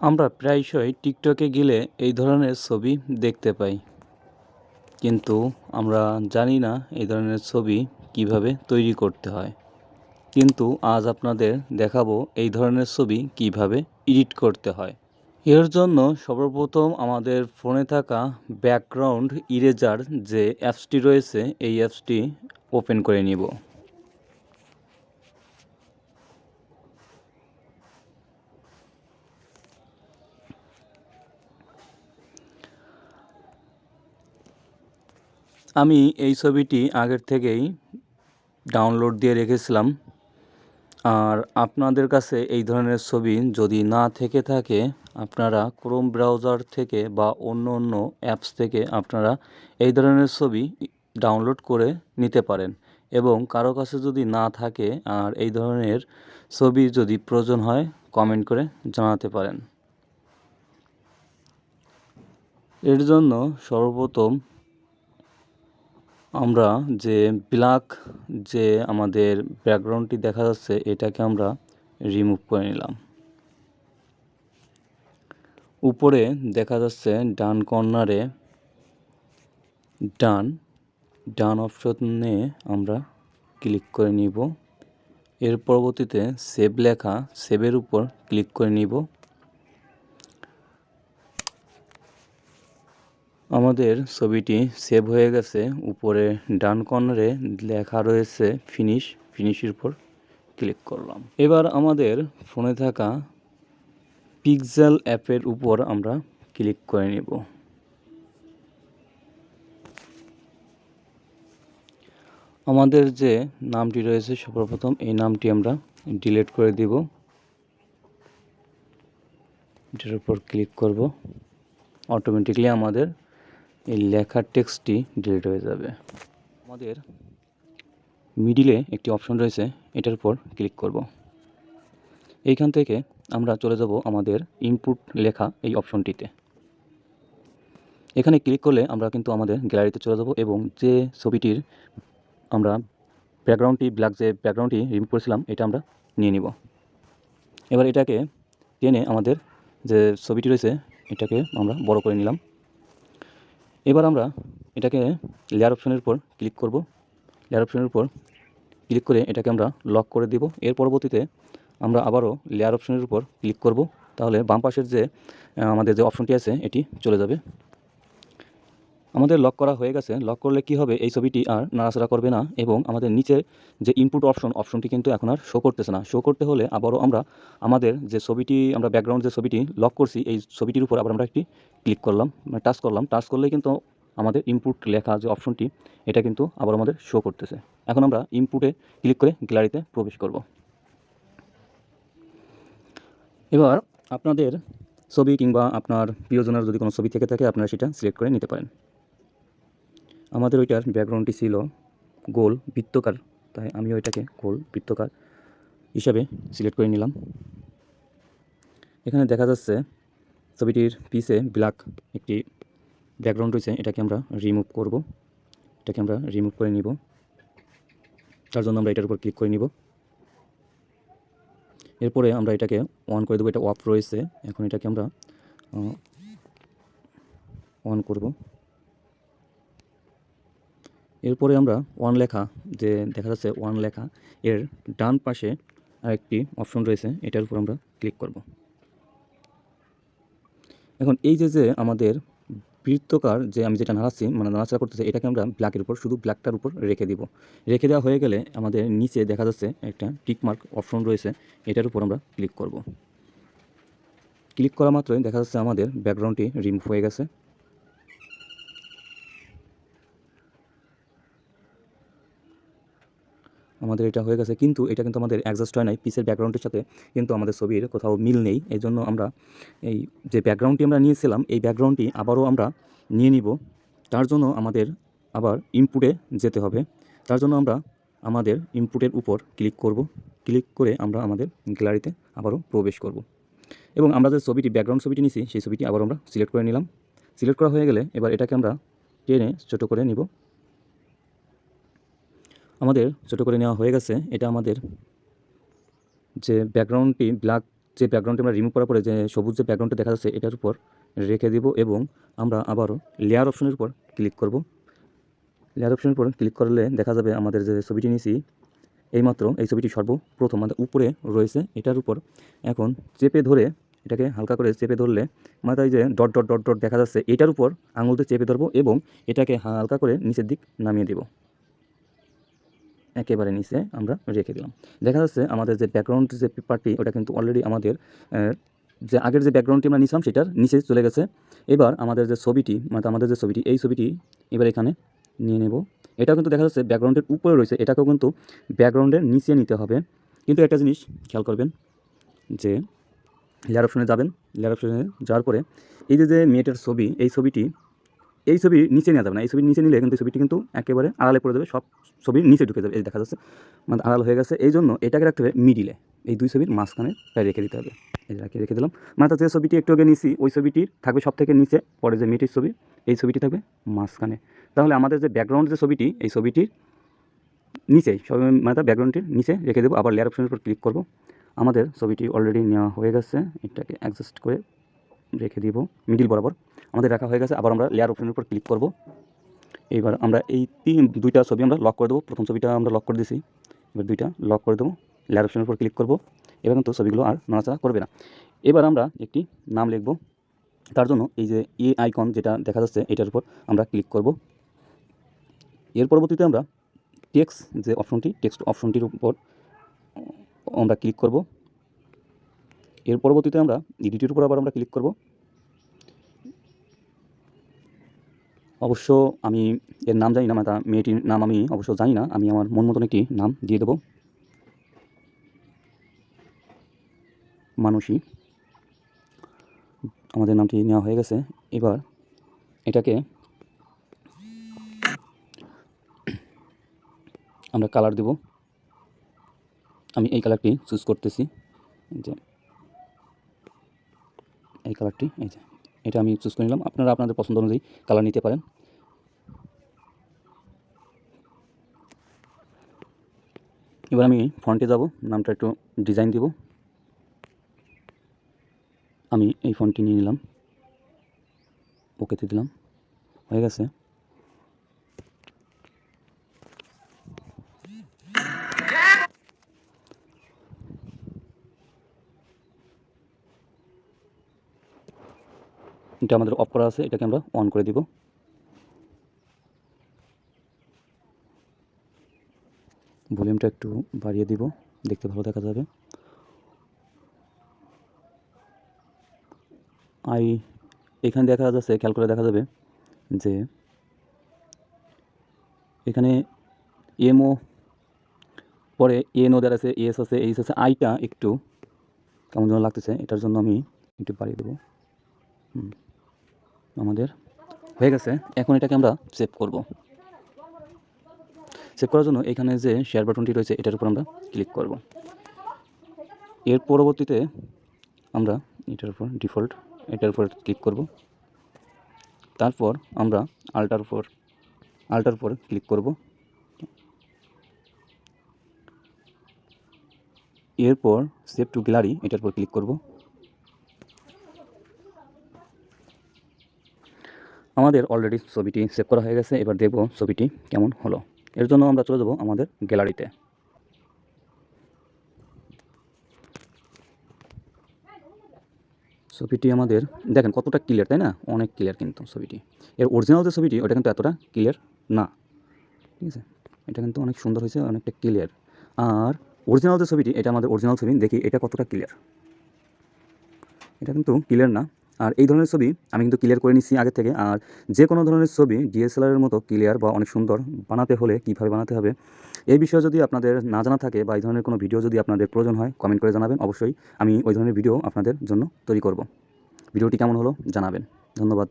আমরা প্রায়শই টিকটকে গেলে এই ধরনের ছবি দেখতে পাই, কিন্তু আমরা জানি না এই ধরনের ছবি কিভাবে তৈরি করতে হয়। কিন্তু আজ আপনাদের দেখাবো এই ধরনের ছবি কিভাবে এডিট করতে হয়। এর জন্য সর্বপ্রথম আমাদের ফোনে থাকা ব্যাকগ্রাউন্ড ইরেজার যে অ্যাপসটি রয়েছে এই অ্যাপসটি ওপেন করে নিব। আমি এই ছবিটি আগের থেকেই ডাউনলোড দিয়ে রেখেছিলাম। আর আপনাদের কাছে এই ধরনের ছবি যদি না থেকে থাকে, আপনারা ক্রোম ব্রাউজার থেকে বা অন্য অন্য অ্যাপস থেকে আপনারা এই ধরনের ছবি ডাউনলোড করে নিতে পারেন। এবং কারো কাছে যদি না থাকে আর এই ধরনের ছবি যদি প্রয়োজন হয়, কমেন্ট করে জানাতে পারেন। এর জন্য সর্বপ্রথম আমরা যে ব্ল্যাক যে আমাদের ব্যাকগ্রাউন্ডটি দেখা যাচ্ছে এটাকে আমরা রিমুভ করে নিলাম। উপরে দেখা যাচ্ছে ডান কর্নারে ডান অপশনে আমরা ক্লিক করে নিব। এর পরবর্তীতে সেভ লেখা, সেভের উপর ক্লিক করে নিব। আমাদের ছবিটি সেভ হয়ে গেছে। উপরে ডান কর্নারে লেখা রয়েছে ফিনিশের উপর ক্লিক করলাম। এবার আমাদের ফোনে থাকা পিক্সেল অ্যাপের উপর আমরা ক্লিক করে নিব। আমাদের যে নামটি রয়েছে সর্বপ্রথম এই নামটি আমরা ডিলিট করে দিব। এটার উপর ক্লিক করব, অটোমেটিকলি আমাদের এই লেখার টেক্সটটি ডিলিট হয়ে যাবে। আমাদের মিডিলে একটি অপশন রয়েছে, এটার উপর ক্লিক করব। এইখান থেকে আমরা চলে যাব আমাদের ইনপুট লেখা এই অপশনটিতে। এখানে ক্লিক করলে আমরা কিন্তু আমাদের গ্যালারিতে চলে যাব এবং যে ছবিটির আমরা ব্যাকগ্রাউন্ডটি ব্ল্যাক যে ব্যাকগ্রাউন্ডটি রিমুভ করেছিলাম এটা আমরা নিয়ে নিব। এবার এটাকে টেনে আমাদের যে ছবিটি রয়েছে এটাকে আমরা বড় করে নিলাম। এবার আমরা এটাকে লেয়ার অপশনের উপর ক্লিক করব। লেয়ার অপশনের উপর ক্লিক করে এটাকে আমরা লক করে দিব। এর পরবর্তীতে আমরা আবারও লেয়ার অপশনের উপর ক্লিক করব, তাহলে বাম পাশের যে আমাদের যে অপশনটি আছে এটি চলে যাবে। আমাদের লক করা হয়ে গেছে। লক করলে কি হবে, এই ছবিটি আর নাড়াচাড়া করবে না এবং আমাদের নিচে যে ইনপুট অপশনটি কিন্তু এখন আর শো করতেছে না। শো করতে হলে আবারও আমরা আমাদের যে ছবিটি আমরা ব্যাকগ্রাউন্ড যে ছবিটি লক করছি এই ছবিটির উপর আবার আমরা একটি ক্লিক করলাম, মানে টাচ করলাম। টাচ করলেই কিন্তু আমাদের ইনপুট লেখা যে অপশনটি এটা কিন্তু আবার আমাদের শো করতেছে। এখন আমরা ইনপুটে ক্লিক করে গ্যালারিতে প্রবেশ করব। এবার আপনাদের ছবি কিংবা আপনার প্রিয়জনের যদি কোনো ছবি থেকে থাকে আপনারা সেটা সিলেক্ট করে নিতে পারেন। আমাদের ওইটার ব্যাকগ্রাউন্ডটি ছিল গোল বৃত্তকার, তাই আমি ওইটাকে গোল বৃত্তকার হিসাবে সিলেক্ট করে নিলাম। এখানে দেখা যাচ্ছে ছবিটির পিছে ব্ল্যাক একটি ব্যাকগ্রাউন্ড রয়েছে, এটাকে আমরা রিমুভ করব। এটাকে আমরা রিমুভ করে নিব। তার জন্য আমরা এটার উপর ক্লিক করে নিব। এরপরে আমরা এটাকে অন করে দেবো। এটা অফ রয়েছে, এখন এটাকে আমরা অন করব। এরপরে আমরা ওয়ান লেখা যে দেখা যাচ্ছে ওয়ান লেখা এর ডান পাশে আরেকটি অপশন রয়েছে, এটার উপর আমরা ক্লিক করব। এখন এই যে আমাদের বৃত্তকার যে আমি যেটা নাড়াচ্ছি মানে নাড়াচাড়া করতেছে এটাকে আমরা ব্ল্যাকের উপর শুধু ব্ল্যাকটার উপর রেখে দিব। রেখে দেওয়া হয়ে গেলে আমাদের নিচে দেখা যাচ্ছে একটা টিকমার্ক অপশন রয়েছে, এটার উপর আমরা ক্লিক করব। ক্লিক করা মাত্রই দেখা যাচ্ছে আমাদের ব্যাকগ্রাউন্ডটি রিমুভ হয়ে গেছে। আমাদের এটা হয়ে গেছে, কিন্তু এটা কিন্তু আমাদের অ্যাডজাস্ট হয় নাই পিসের ব্যাকগ্রাউন্ডের সাথে, কিন্তু আমাদের ছবির কোথাও মিল নেই। এই জন্য আমরা এই যে ব্যাকগ্রাউন্ডটি আমরা নিয়েছিলাম এই ব্যাকগ্রাউন্ডটি আবারও আমরা নিয়ে নিব। তার জন্য আমাদের আবার ইনপুটে যেতে হবে। তার জন্য আমরা আমাদের ইনপুটের উপর ক্লিক করব। ক্লিক করে আমরা আমাদের গ্যালারিতে আবারও প্রবেশ করব এবং আমরা যে ছবিটি ব্যাকগ্রাউন্ড ছবিটি নিয়েছি সেই ছবিটি আবার আমরা সিলেক্ট করে নিলাম। সিলেক্ট করা হয়ে গেলে এবার এটাকে আমরা টেনে ছোটো করে নিব। আমাদের ছোটো করে নেওয়া হয়ে গেছে। এটা আমাদের যে ব্যাকগ্রাউন্ডটি ব্ল্যাক যে ব্যাকগ্রাউন্ডটি আমরা রিমুভ করার পরে যে সবুজ যে ব্যাকগ্রাউন্ডটা দেখা যাচ্ছে এটার উপর রেখে দেব এবং আমরা আবারও লেয়ার অপশনের উপর ক্লিক করব। লেয়ার অপশনের উপর ক্লিক করলে দেখা যাবে আমাদের যে ছবিটি নিয়েছি এইমাত্র এই ছবিটি সর্বপ্রথম আমাদের উপরে রয়েছে। এটার উপর এখন চেপে ধরে এটাকে হালকা করে চেপে ধরলে মাথায় যে ডট ডট ডট ডট দেখা যাচ্ছে এটার উপর আঙুল দিয়ে চেপে ধরবো এবং এটাকে হালকা করে নিচের দিক নামিয়ে দেব। একেবারে নিচে আমরা রেখে দিলাম। দেখা যাচ্ছে আমাদের যে ব্যাকগ্রাউন্ড যে পেপারটি ওটা কিন্তু অলরেডি আমাদের যে আগের যে ব্যাকগ্রাউন্ডটি আমরা নিয়েছিলাম সেটার নিচে চলে গেছে। এবার আমাদের যে ছবিটি মানে আমাদের যে ছবিটি এই ছবিটি এবার এখানে নিয়ে নেব। এটাও কিন্তু দেখা যাচ্ছে ব্যাকগ্রাউন্ডের উপরে রয়েছে, এটাকেও কিন্তু ব্যাকগ্রাউন্ডের নিচে নিতে হবে। কিন্তু একটা জিনিস খেয়াল করবেন যে লেয়ার অপশনে যাবেন, লেয়ার অপশনে যাওয়ার পরে এই যে মেয়েটার ছবি এই ছবির নিচে নেওয়া যাবে না। এই ছবির নিচে নিলে কিন্তু ছবিটি কিন্তু একেবারে আড়ালে পড়ে যাবে, সব ছবির নিচে ঢুকে যাবে। এই দেখা যাচ্ছে মানে আড়াল হয়ে গেছে। এই জন্য এটাকে রাখতে হবে মিডিলে, এই দুই ছবির মাঝখানে প্রায় রেখে দিতে হবে। এই রেখে দিলাম। মানে যে ছবিটি একটু আগে নিয়েছি ওই ছবিটির থাকবে সব থেকে নিচে, পরে যে মেয়েটির ছবি এই ছবিটি থাকবে মাঝখানে। তাহলে আমাদের যে ব্যাকগ্রাউন্ড যে ছবিটি এই ছবিটির নিচেই সব মানে ব্যাকগ্রাউন্ডটির নিচে রেখে দেবো। আবার লেয়ার অপশনের উপর ক্লিক করব। আমাদের ছবিটি অলরেডি নেওয়া হয়ে গেছে, এটাকে অ্যাডজাস্ট করে রেখে দিব মিডিল বরাবর। আমাদের রাখা হয়ে গেছে। আবার আমরা লেয়ার অপশনের উপর ক্লিক করব। এইবার আমরা এই দুইটা ছবি আমরা লক করে দেবো। প্রথম ছবিটা আমরা লক করে দিয়েছি, এবার দুইটা লক করে দেবো। লেয়ার অপশনের উপর ক্লিক করব। এবার কিন্তু ছবিগুলো আর নড়াচড়া করবে না। এবার আমরা একটি নাম লিখব। তার জন্য এই যে আইকন যেটা দেখা যাচ্ছে এটার উপর আমরা ক্লিক করব। এর পরবর্তীতে আমরা টেক্সট অপশনটির উপর আমরা ক্লিক করব। এর পরবর্তীতে আমরা এডিটের উপর আবার আমরা ক্লিক করব। অবশ্য আমি এর নাম জানি না, মানে মেয়েটির নাম আমি অবশ্য জানি না, আমি আমার মন মতন একটি নাম দিয়ে দেব, মানসী। আমাদের নামটি নেওয়া হয়ে গেছে। এবার এটাকে আমরা কালার দেব। আমি এই কালারটি চুজ করতেছি, যে এই কালারটি, এই যে এটা আমি চুজ করে নিলাম। আপনারা আপনাদের পছন্দ অনুযায়ী কালার নিতে পারেন। এবার আমি ফন্টে যাব, নামটা একটু ডিজাইন দিব। আমি এই ফন্টটি নিয়ে নিলাম, ওকেতে দিলাম, হয়ে গেছে। এটা আমাদের অফ করা আছে, এটাকে আমরা অন করে দিব। ভলিউমটা একটু বাড়িয়ে দিব, দেখতে ভালো দেখা যাবে। এখানে দেখা যাচ্ছে, খেয়াল করে দেখা যাবে যে এখানে এমও পরে এনও দেওয়া আছে, এস আছে, এইচ আছে। আইটা একটু কেমন যেন লাগতেছে, এটার জন্য আমি একটু বাড়িয়ে দেবো। আমাদের হয়ে গেছে। এখন এটাকে আমরা সেভ করব। সেভ করার জন্য এখানে যে শেয়ার বাটনটি রয়েছে এটার উপর আমরা ক্লিক করব। এর পরবর্তীতে আমরা এটার উপর ডিফল্ট এটার উপর ক্লিক করব। তারপর আমরা আল্টার উপর ক্লিক করব। এরপর সেভ টু গ্যালারি এটার উপর ক্লিক করব। আমাদের অলরেডি ছবিটি সেভ করা হয়ে গেছে। এবার দেখব ছবিটি কেমন হলো। এর জন্য আমরা চলে যাব আমাদের গ্যালারিতে। ছবিটি আমাদের দেখেন কতটা ক্লিয়ার, তাই না? অনেক ক্লিয়ার কিন্তু ছবিটি। এর অরিজিনাল যে ছবিটি ওটা কিন্তু এতটা ক্লিয়ার না, ঠিক আছে? এটা কিন্তু অনেক সুন্দর হয়েছে, অনেকটা ক্লিয়ার। আর অরিজিনাল যে ছবিটি এটা আমাদের অরিজিনাল ছবি, দেখি এটা কতটা ক্লিয়ার। এটা কিন্তু ক্লিয়ার না। আর এই ধরনের ছবি আমি কিন্তু ক্লিয়ার করে নিচ্ছি আগে থেকে। আর যে কোনো ধরনের ছবি ডিএসএলআরের মতো ক্লিয়ার বা অনেক সুন্দর বানাতে হলে কীভাবে বানাতে হবে এই বিষয়ে যদি আপনাদের না জানা থাকে বা এই ধরনের কোনো ভিডিও যদি আপনাদের প্রয়োজন হয় কমেন্ট করে জানাবেন। অবশ্যই আমি ওই ধরনের ভিডিও আপনাদের জন্য তৈরি করব। ভিডিওটি কেমন হলো জানাবেন। ধন্যবাদ।